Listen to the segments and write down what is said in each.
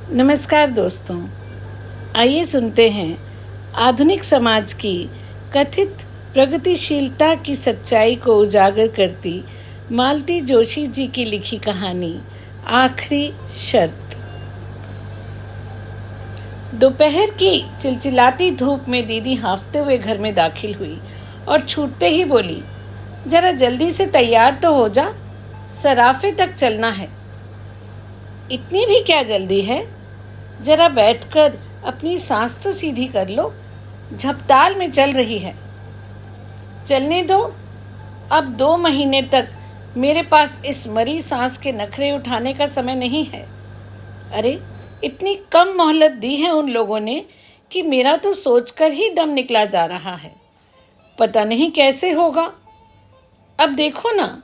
नमस्कार दोस्तों, आइए सुनते हैं आधुनिक समाज की कथित प्रगतिशीलता की सच्चाई को उजागर करती मालती जोशी जी की लिखी कहानी आखिरी शर्त। दोपहर की चिलचिलाती धूप में दीदी हांफते हुए घर में दाखिल हुई और छूटते ही बोली, जरा जल्दी से तैयार तो हो जा, सराफे तक चलना है। इतनी भी क्या जल्दी है? जरा बैठकर अपनी सांस तो सीधी कर लो, झपताल में चल रही है। चलने दो, अब 2 महीने तक मेरे पास इस मरी सांस के नखरे उठाने का समय नहीं है। अरे, इतनी कम मोहलत दी है उन लोगों ने कि मेरा तो सोचकर ही दम निकला जा रहा है। पता नहीं कैसे होगा। अब देखो ना,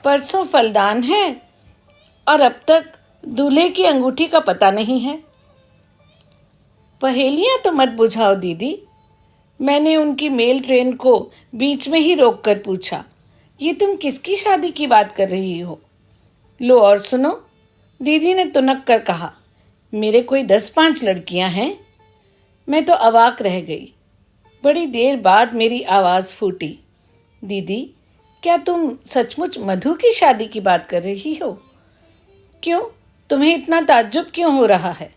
परसों फलदान है और अब तक दूल्हे की अंगूठी का पता नहीं है। पहेलियां तो मत बुझाओ दीदी, मैंने उनकी मेल ट्रेन को बीच में ही रोककर पूछा, ये तुम किसकी शादी की बात कर रही हो? लो और सुनो, दीदी ने तुनक कर कहा, मेरे कोई 10-5 लड़कियां हैं। मैं तो अवाक रह गई। बड़ी देर बाद मेरी आवाज़ फूटी, दीदी, क्या तुम सचमुच मधु की शादी की बात कर रही हो? क्यों, तुम्हें इतना ताज्जुब क्यों हो रहा है?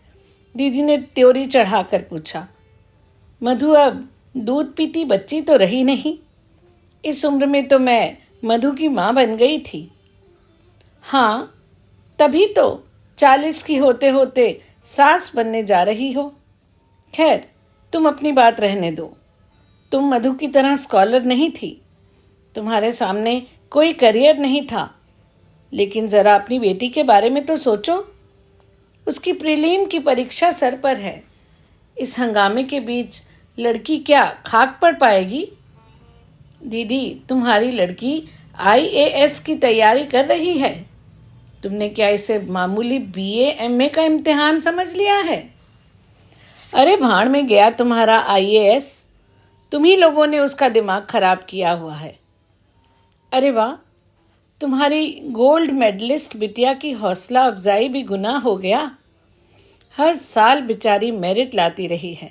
दीदी ने त्योरी चढ़ाकर पूछा। मधु अब दूध पीती बच्ची तो रही नहीं। इस उम्र में तो मैं मधु की माँ बन गई थी। हाँ, तभी तो 40 की होते होते सास बनने जा रही हो। खैर, तुम अपनी बात रहने दो। तुम मधु की तरह स्कॉलर नहीं थी, तुम्हारे सामने कोई करियर नहीं था। लेकिन ज़रा अपनी बेटी के बारे में तो सोचो। उसकी प्रीलिम की परीक्षा सर पर है। इस हंगामे के बीच लड़की क्या खाक पड़ पाएगी? दीदी, तुम्हारी लड़की IAS की तैयारी कर रही है। तुमने क्या इसे मामूली BA MA का इम्तिहान समझ लिया है? अरे भाड़ में गया तुम्हारा IAS, तुम ही लोगों ने उसका दिमाग खराब किया हुआ है। अरे वाह, तुम्हारी गोल्ड मेडलिस्ट बिटिया की हौसला अफजाई भी गुनाह हो गया। हर साल बेचारी मेरिट लाती रही है।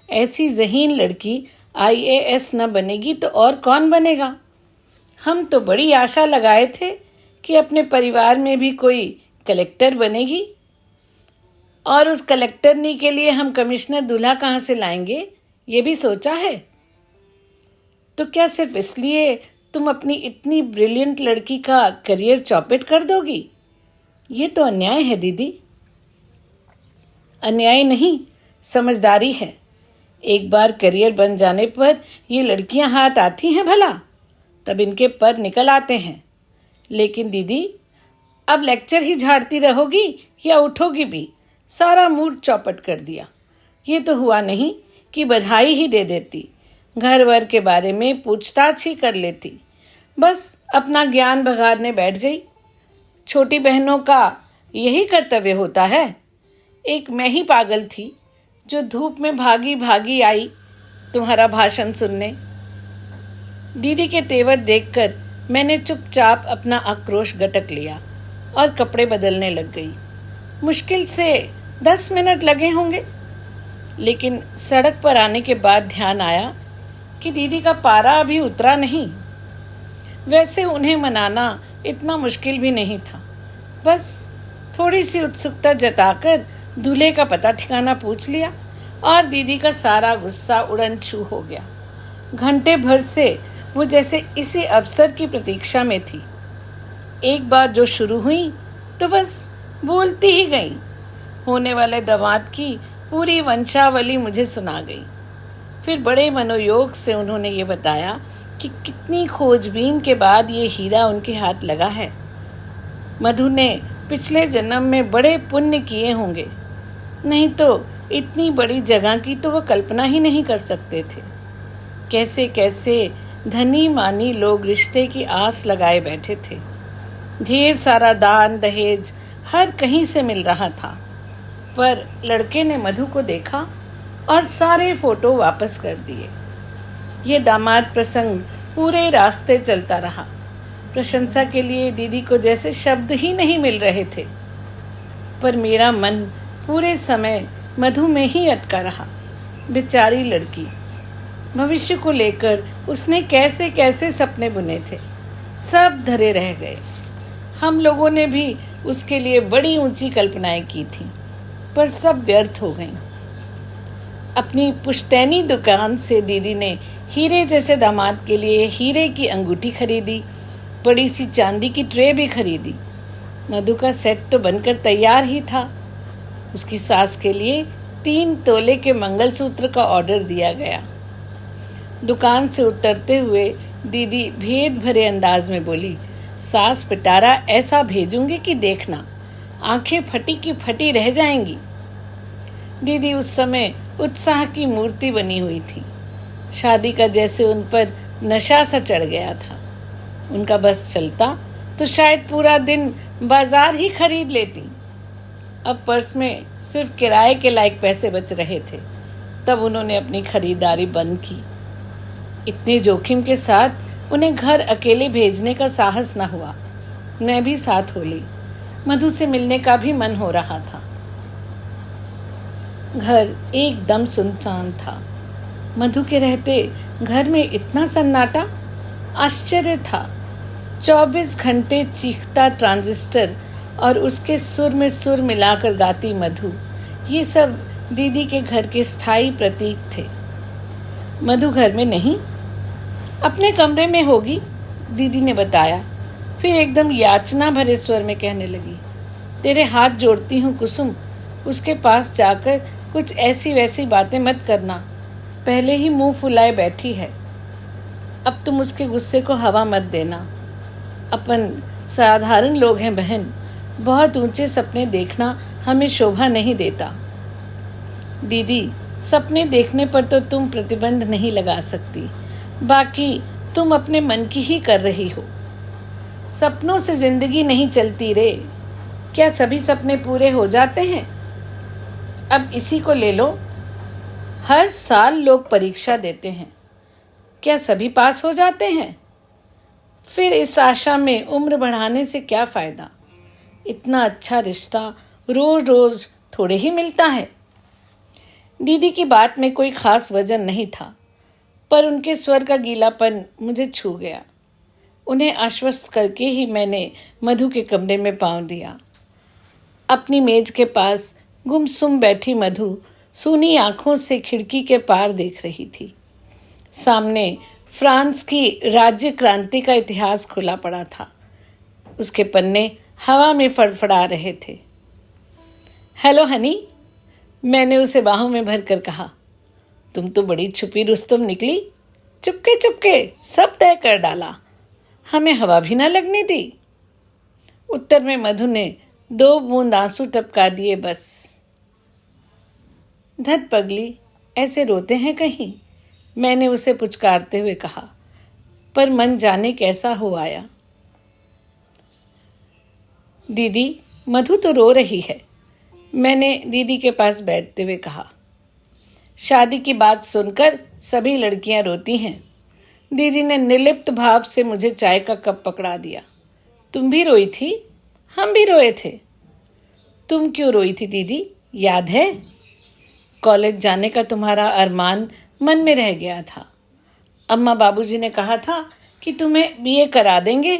ऐसी ज़हीन लड़की IAS न बनेगी तो और कौन बनेगा? हम तो बड़ी आशा लगाए थे कि अपने परिवार में भी कोई कलेक्टर बनेगी, और उस कलेक्टरनी के लिए हम कमिश्नर दूल्हा कहाँ से लाएंगे, ये भी सोचा है। तो क्या सिर्फ इसलिए तुम अपनी इतनी ब्रिलियंट लड़की का करियर चौपट कर दोगी? ये तो अन्याय है दीदी। अन्याय नहीं, समझदारी है। एक बार करियर बन जाने पर ये लड़कियां हाथ आती हैं भला, तब इनके पर निकल आते हैं। लेकिन दीदी, अब लेक्चर ही झाड़ती रहोगी या उठोगी भी? सारा मूड चौपट कर दिया। ये तो हुआ नहीं कि बधाई ही दे देती, घर वर के बारे में पूछताछ ही कर लेती। बस अपना ज्ञान भगाड़ने बैठ गई। छोटी बहनों का यही कर्तव्य होता है। एक मैं ही पागल थी जो धूप में भागी भागी आई तुम्हारा भाषण सुनने। दीदी के तेवर देखकर मैंने चुपचाप अपना आक्रोश गटक लिया और कपड़े बदलने लग गई। मुश्किल से 10 मिनट लगे होंगे, लेकिन सड़क पर आने के बाद ध्यान आया कि दीदी का पारा अभी उतरा नहीं। वैसे उन्हें मनाना इतना मुश्किल भी नहीं था। बस थोड़ी सी उत्सुकता जताकर दूल्हे का पता ठिकाना पूछ लिया और दीदी का सारा गुस्सा उड़न छू हो गया। घंटे भर से वो जैसे इसी अवसर की प्रतीक्षा में थी। एक बार जो शुरू हुई तो बस बोलती ही गई। होने वाले दामाद की पूरी वंशावली मुझे सुना गई। फिर बड़े मनोयोग से उन्होंने ये बताया कि कितनी खोजबीन के बाद ये हीरा उनके हाथ लगा है। मधु ने पिछले जन्म में बड़े पुण्य किए होंगे, नहीं तो इतनी बड़ी जगह की तो वो कल्पना ही नहीं कर सकते थे। कैसे कैसे धनी मानी लोग रिश्ते की आस लगाए बैठे थे। ढेर सारा दान दहेज हर कहीं से मिल रहा था, पर लड़के ने मधु को देखा और सारे फोटो वापस कर दिए। ये दामाद प्रसंग पूरे रास्ते चलता रहा। प्रशंसा के लिए दीदी को जैसे शब्द ही नहीं मिल रहे थे, पर मेरा मन पूरे समय मधु में ही अटका रहा। बेचारी लड़की, भविष्य को लेकर उसने कैसे कैसे सपने बुने थे, सब धरे रह गए। हम लोगों ने भी उसके लिए बड़ी ऊंची कल्पनाएं की थी, पर सब व्यर्थ हो गईं। अपनी पुश्तैनी दुकान से दीदी ने हीरे जैसे दामाद के लिए हीरे की अंगूठी खरीदी, बड़ी सी चांदी की ट्रे भी खरीदी। मधु का सेट तो बनकर तैयार ही था। उसकी सास के लिए 3 तोले के मंगलसूत्र का ऑर्डर दिया गया। दुकान से उतरते हुए दीदी भेद भरे अंदाज में बोली, सास पिटारा ऐसा भेजूंगी कि देखना, आंखें फटी की फटी रह जाएंगी। दीदी उस समय उत्साह की मूर्ति बनी हुई थी। शादी का जैसे उन पर नशा सा चढ़ गया था। उनका बस चलता तो शायद पूरा दिन बाजार ही खरीद लेती। अब पर्स में सिर्फ किराए के लायक पैसे बच रहे थे। तब उन्होंने अपनी खरीदारी बंद की। इतने जोखिम के साथ उन्हें घर अकेले भेजने का साहस न हुआ। मैं भी साथ हो ली। मधु से मिलने का भी मन हो रहा था। घर एकदम सुनसान था। मधु के रहते घर में इतना सन्नाटा, आश्चर्य था। 24 घंटे चीखता ट्रांजिस्टर और उसके सुर में सुर मिलाकर गाती मधु, ये सब दीदी के घर के स्थायी प्रतीक थे। मधु घर में नहीं, अपने कमरे में होगी, दीदी ने बताया। फिर एकदम याचना भरे स्वर में कहने लगी, तेरे हाथ जोड़ती हूँ कुसुम, उसके पास जाकर कुछ ऐसी वैसी बातें मत करना। पहले ही मुंह फुलाए बैठी है। अब तुम उसके गुस्से को हवा मत देना। अपन साधारण लोग हैं बहन, बहुत ऊंचे सपने देखना हमें शोभा नहीं देता। दीदी, सपने देखने पर तो तुम प्रतिबंध नहीं लगा सकती, बाकी तुम अपने मन की ही कर रही हो। सपनों से जिंदगी नहीं चलती रे। क्या सभी सपने पूरे हो जाते हैं? अब इसी को ले लो, हर साल लोग परीक्षा देते हैं, क्या सभी पास हो जाते हैं? फिर इस आशा में उम्र बढ़ाने से क्या फायदा? इतना अच्छा रिश्ता रोज रोज थोड़े ही मिलता है। दीदी की बात में कोई खास वजन नहीं था, पर उनके स्वर का गीलापन मुझे छू गया। उन्हें आश्वस्त करके ही मैंने मधु के कमरे में पांव दिया। अपनी मेज के पास गुमसुम बैठी मधु सूनी आंखों से खिड़की के पार देख रही थी। सामने फ्रांस की राज्य क्रांति का इतिहास खुला पड़ा था। उसके पन्ने हवा में फड़फड़ा रहे थे। हेलो हनी, मैंने उसे बाहों में भरकर कहा। तुम तो बड़ी छुपी रुस्तम निकली। चुपके चुपके सब तय कर डाला, हमें हवा भी ना लगने दी। उत्तर में मधु ने 2 बूंद आंसू टपका दिए बस। धत पगली, ऐसे रोते हैं कहीं? मैंने उसे पुचकारते हुए कहा, पर मन जाने कैसा हो आया। दीदी, मधु तो रो रही है, मैंने दीदी के पास बैठते हुए कहा। शादी की बात सुनकर सभी लड़कियां रोती हैं। दीदी ने निर्लिप्त भाव से मुझे चाय का कप पकड़ा दिया। तुम भी रोई थी? हम भी रोए थे। तुम क्यों रोई थी दीदी, याद है? कॉलेज जाने का तुम्हारा अरमान मन में रह गया था। अम्मा बाबूजी ने कहा था कि तुम्हें बीए करा देंगे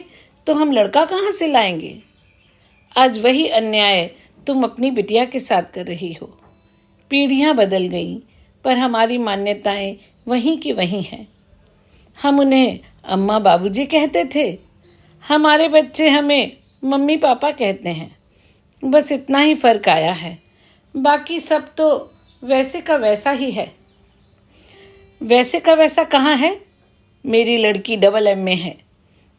तो हम लड़का कहाँ से लाएंगे। आज वही अन्याय तुम अपनी बिटिया के साथ कर रही हो। पीढ़ियां बदल गईं, पर हमारी मान्यताएं वहीं की वहीं हैं। हम उन्हें अम्मा बाबूजी कहते थे, हमारे बच्चे हमें मम्मी पापा कहते हैं। बस इतना ही फर्क आया है, बाकी सब तो वैसे का वैसा ही है। वैसे का वैसा कहाँ है? मेरी लड़की डबल MA है।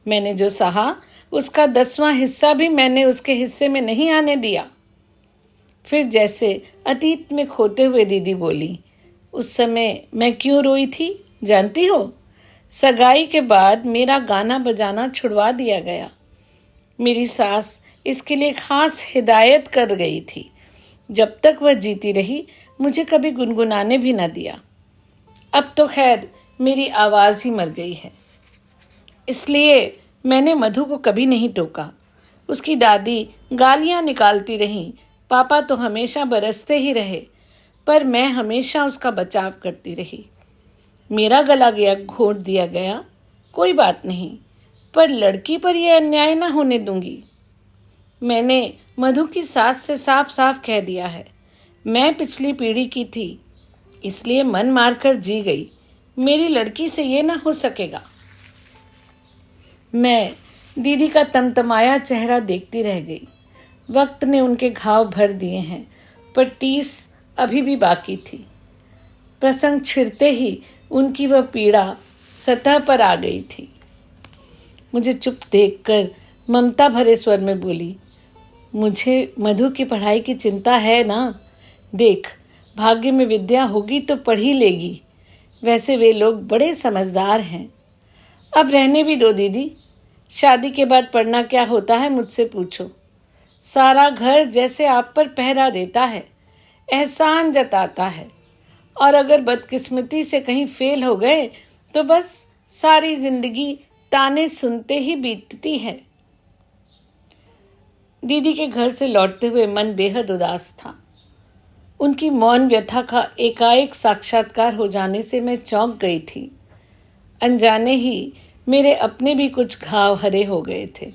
मैंने जो सहा उसका 10वां हिस्सा भी मैंने उसके हिस्से में नहीं आने दिया। फिर जैसे अतीत में खोते हुए दीदी बोली, उस समय मैं क्यों रोई थी जानती हो? सगाई के बाद मेरा गाना बजाना छुड़वा दिया गया। मेरी सास इसके लिए खास हिदायत कर गई थी। जब तक वह जीती रही मुझे कभी गुनगुनाने भी न दिया। अब तो खैर मेरी आवाज़ ही मर गई है। इसलिए मैंने मधु को कभी नहीं टोका। उसकी दादी गालियाँ निकालती रहीं, पापा तो हमेशा बरसते ही रहे, पर मैं हमेशा उसका बचाव करती रही। मेरा गला गया घोंट दिया गया, कोई बात नहीं, पर लड़की पर यह अन्याय ना होने दूंगी। मैंने मधु की सास से साफ साफ कह दिया है, मैं पिछली पीढ़ी की थी, इसलिए मन मारकर जी गई। मेरी लड़की से ये ना हो सकेगा। मैं दीदी का तमतमाया चेहरा देखती रह गई। वक्त ने उनके घाव भर दिए हैं, पर टीस अभी भी बाकी थी। प्रसंग छिड़ते ही उनकी वह पीड़ा सतह पर आ गई थी। मुझे चुप देखकर ममता भरे स्वर में बोली, मुझे मधु की पढ़ाई की चिंता है ना। देख, भाग्य में विद्या होगी तो पढ़ ही लेगी। वैसे वे लोग बड़े समझदार हैं। अब रहने भी दो दीदी, शादी के बाद पढ़ना क्या होता है मुझसे पूछो। सारा घर जैसे आप पर पहरा देता है, एहसान जताता है, और अगर बदकिस्मती से कहीं फेल हो गए तो बस सारी जिंदगी ताने सुनते ही बीतती है। दीदी के घर से लौटते हुए मन बेहद उदास था। उनकी मौन व्यथा का एकाएक साक्षात्कार हो जाने से मैं चौंक गई थी। अनजाने ही मेरे अपने भी कुछ घाव हरे हो गए थे,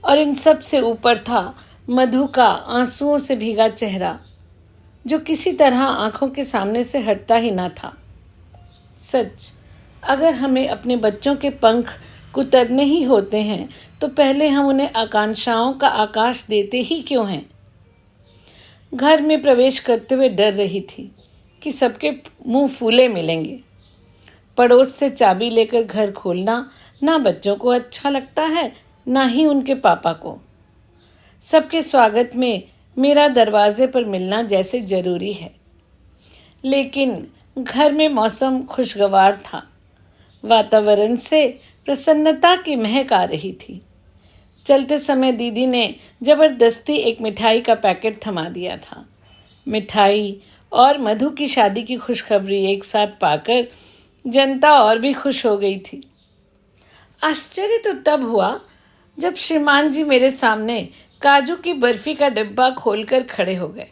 और इन सब से ऊपर था मधु का आंसुओं से भीगा चेहरा, जो किसी तरह आंखों के सामने से हटता ही ना था। सच, अगर हमें अपने बच्चों के पंख कुतरने ही होते हैं तो पहले हम उन्हें आकांक्षाओं का आकाश देते ही क्यों हैं। घर में प्रवेश करते हुए डर रही थी कि सबके मुंह फूले मिलेंगे। पड़ोस से चाबी लेकर घर खोलना ना बच्चों को अच्छा लगता है, ना ही उनके पापा को। सबके स्वागत में मेरा दरवाजे पर मिलना जैसे जरूरी है। लेकिन घर में मौसम खुशगवार था। वातावरण से प्रसन्नता की महक आ रही थी। चलते समय दीदी ने जबरदस्ती एक मिठाई का पैकेट थमा दिया था। मिठाई और मधु की शादी की खुशखबरी एक साथ पाकर जनता और भी खुश हो गई थी। आश्चर्य तो तब हुआ जब श्रीमान जी मेरे सामने काजू की बर्फी का डिब्बा खोलकर खड़े हो गए।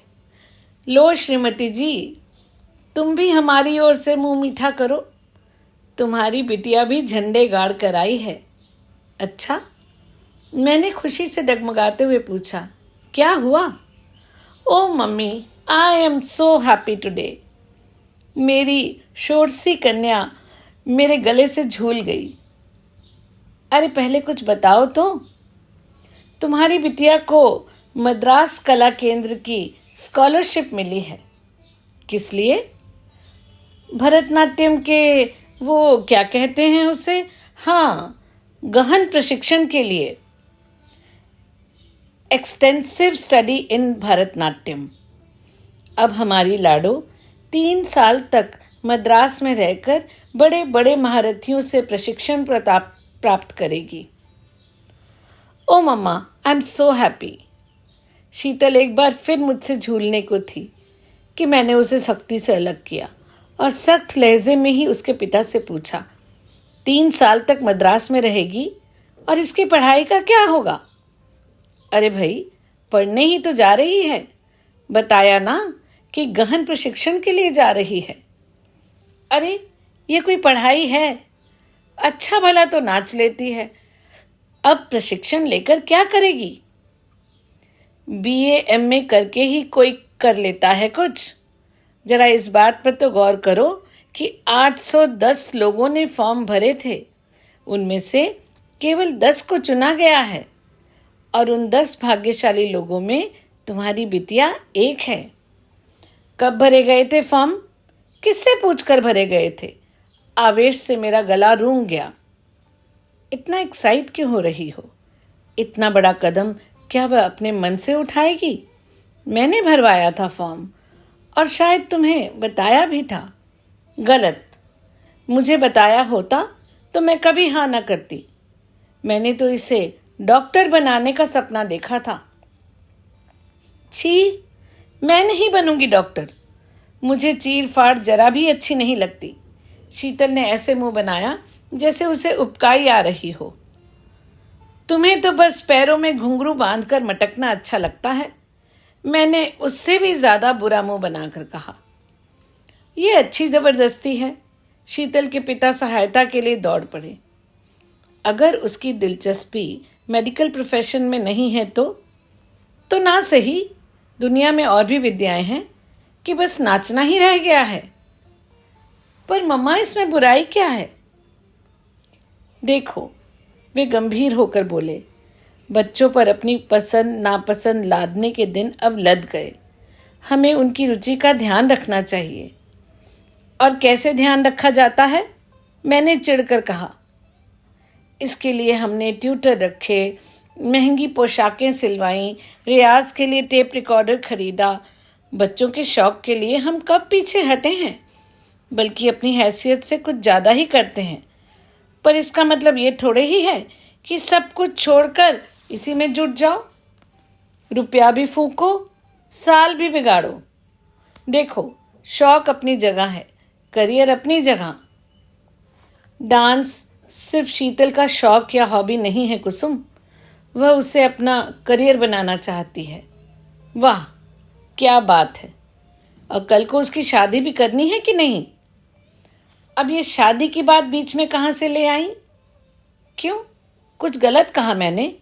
लो श्रीमती जी, तुम भी हमारी ओर से मुंह मीठा करो। तुम्हारी बिटिया भी झंडे गाड़ कर आई है। अच्छा? मैंने खुशी से डगमगाते हुए पूछा, क्या हुआ? Oh mummy, I am so happy today. मेरी शोरसी कन्या मेरे गले से झूल गई। अरे पहले कुछ बताओ तो। तुम्हारी बिटिया को मद्रास कला केंद्र की स्कॉलरशिप मिली है। किस लिए? भरतनाट्यम के, वो क्या कहते हैं उसे, हाँ, गहन प्रशिक्षण के लिए। Extensive study in Bharatanatyam. अब हमारी लाडो 3 साल तक मद्रास में रहकर बड़े बड़े महारथियों से प्रशिक्षण प्राप्त करेगी। ओ मम्मा, आई एम सो हैप्पी। शीतल एक बार फिर मुझसे झूलने को थी कि मैंने उसे सख्ती से अलग किया और सख्त लहजे में ही उसके पिता से पूछा, 3 साल तक मद्रास में रहेगी और इसकी पढ़ाई का क्या होगा? अरे भाई, पढ़ने ही तो जा रही है। बताया ना कि गहन प्रशिक्षण के लिए जा रही है। अरे ये कोई पढ़ाई है? अच्छा भला तो नाच लेती है, अब प्रशिक्षण लेकर क्या करेगी? BA MA करके ही कोई कर लेता है कुछ। जरा इस बात पर तो गौर करो कि 810 लोगों ने फॉर्म भरे थे, उनमें से केवल 10 को चुना गया है, और उन 10 भाग्यशाली लोगों में तुम्हारी बिटिया एक है। कब भरे गए थे फॉर्म? किससे पूछकर भरे गए थे? आवेश से मेरा गला रूंग गया। इतना एक्साइट क्यों हो रही हो? इतना बड़ा कदम क्या वह अपने मन से उठाएगी? मैंने भरवाया था फॉर्म, और शायद तुम्हें बताया भी था। गलत। मुझे बताया होता तो मैं कभी हाँ न करती। मैंने तो इसे डॉक्टर बनाने का सपना देखा था। छी, मैं नहीं बनूंगी डॉक्टर। मुझे चीर फाड़ जरा भी अच्छी नहीं लगती। शीतल ने ऐसे मुंह बनाया जैसे उसे उपकाई आ रही हो। तुम्हें तो बस पैरों में घुंघरू बांधकर मटकना अच्छा लगता है। मैंने उससे भी ज़्यादा बुरा मुंह बनाकर कहा। ये अच्छी ज़बरदस्ती है। शीतल के पिता सहायता के लिए दौड़ पड़े। अगर उसकी दिलचस्पी मेडिकल प्रोफेशन में नहीं है तो ना सही, दुनिया में और भी विद्याएं हैं कि बस नाचना ही रह गया है। पर मम्मा, इसमें बुराई क्या है? देखो, वे गंभीर होकर बोले, बच्चों पर अपनी पसंद नापसंद लादने के दिन अब लद गए। हमें उनकी रुचि का ध्यान रखना चाहिए। और कैसे ध्यान रखा जाता है? मैंने चिढ़कर कहा। इसके लिए हमने ट्यूटर रखे, महंगी पोशाकें सिलवाईं, रियाज के लिए टेप रिकॉर्डर खरीदा। बच्चों के शौक के लिए हम कब पीछे हटे हैं, बल्कि अपनी हैसियत से कुछ ज़्यादा ही करते हैं। पर इसका मतलब ये थोड़े ही है कि सब कुछ छोड़कर इसी में जुट जाओ। रुपया भी फूको, साल भी बिगाड़ो। देखो, शौक अपनी जगह है, करियर अपनी जगह। डांस सिर्फ शीतल का शौक या हॉबी नहीं है कुसुम, वह उसे अपना करियर बनाना चाहती है। वाह, क्या बात है। और कल को उसकी शादी भी करनी है कि नहीं? अब ये शादी की बात बीच में कहाँ से ले आई? क्यों, कुछ गलत कहा मैंने?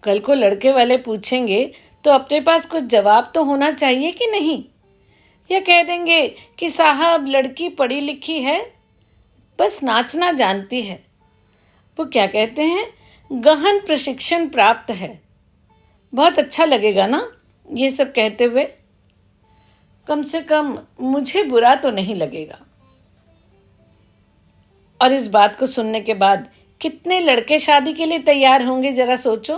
कल को लड़के वाले पूछेंगे तो अपने पास कुछ जवाब तो होना चाहिए कि नहीं? या कह देंगे कि साहब, लड़की पढ़ी लिखी है, बस नाचना जानती है। वो क्या कहते हैं, गहन प्रशिक्षण प्राप्त है। बहुत अच्छा लगेगा ना ये सब कहते हुए? कम से कम मुझे बुरा तो नहीं लगेगा। और इस बात को सुनने के बाद कितने लड़के शादी के लिए तैयार होंगे, जरा सोचो।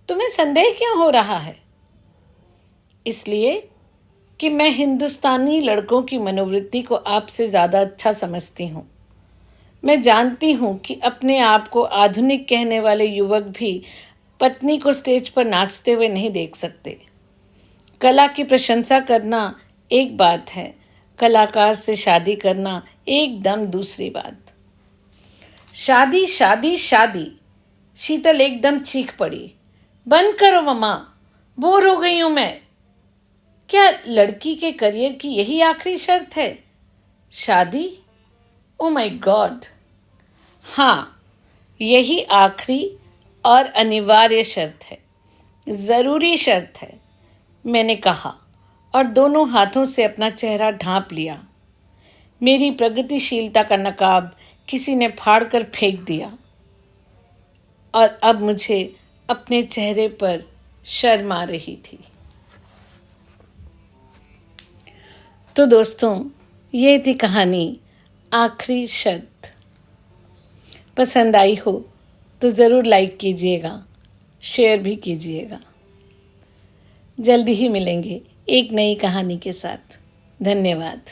तुम्हें संदेह क्यों हो रहा है? इसलिए कि मैं हिंदुस्तानी लड़कों की मनोवृत्ति को आपसे ज़्यादा अच्छा समझती हूँ। मैं जानती हूँ कि अपने आप को आधुनिक कहने वाले युवक भी पत्नी को स्टेज पर नाचते हुए नहीं देख सकते। कला की प्रशंसा करना एक बात है, कलाकार से शादी करना एकदम दूसरी बात। शादी शादी शादी, शीतल एकदम चीख पड़ी। बंद करो मम्मा, बोर हो गई हूं मैं। क्या लड़की के करियर की यही आखिरी शर्त है, शादी? ओ माय गॉड, हाँ, यही आखिरी और अनिवार्य शर्त है, ज़रूरी शर्त है, मैंने कहा और दोनों हाथों से अपना चेहरा ढांप लिया। मेरी प्रगतिशीलता का नकाब किसी ने फाड़ कर फेंक दिया और अब मुझे अपने चेहरे पर शर्म आ रही थी। तो दोस्तों, ये थी कहानी आखिरी शर्त। पसंद आई हो तो ज़रूर लाइक कीजिएगा, शेयर भी कीजिएगा। जल्दी ही मिलेंगे एक नई कहानी के साथ। धन्यवाद।